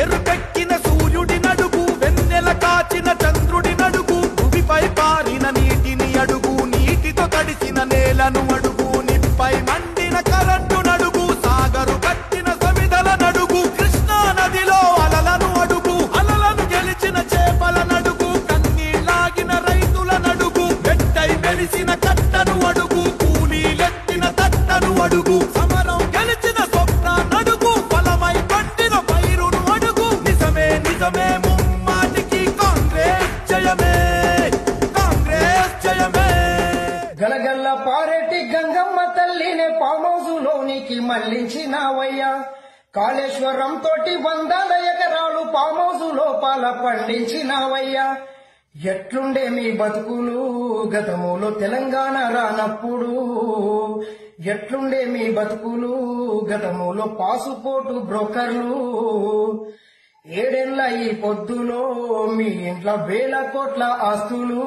ఎరుపెక్కిన సూర్యుడి నడుగు వెన్నెల కాచిన చంద్రుడి నడుగు భూమిపై పారిన నీటిని అడుగు నీటితో తడిసిన నేలను అడుగు నిప్పై మండిన కరెంటు నడుగు సాగరు కట్టిన సమిధల నడుగు కృష్ణా నదిలో అలలను అడుగు అలలను గెలిచిన చేపల నడుగు కన్నీళ్లాగిన రైతుల నడుగు వెట్టై మెరిసిన కట్టను అడుగు కూలీలెత్తిన తట్టను అడుగు సమరం గెలిచిన స్వప్న నడుగు ఫలమై పండిన పైరును అడుగు నిజమే నిజమే ముమ్మాటికి కాంగ్రెస్ జయమే కాంగ్రెస్ జయమే గలగల్ల పారెట్టి గంగమ్మ తల్లినే పామౌజులోనికి మళ్లించినావయ్యా కాళేశ్వరం తోటి 100 ఎకరాలు పామౌజు లోపాల పండించినావయ్యా ఎట్లుండే మీ బతుకులు గతములో తెలంగాణ రానప్పుడు ఎట్లుండే మీ బతుకులు గతములో పాసుపోటు బ్రోకర్లు 7 ఏళ్ల ఈ పొద్దులో మీ ఇంట్లో 1000 కోట్ల ఆస్తులు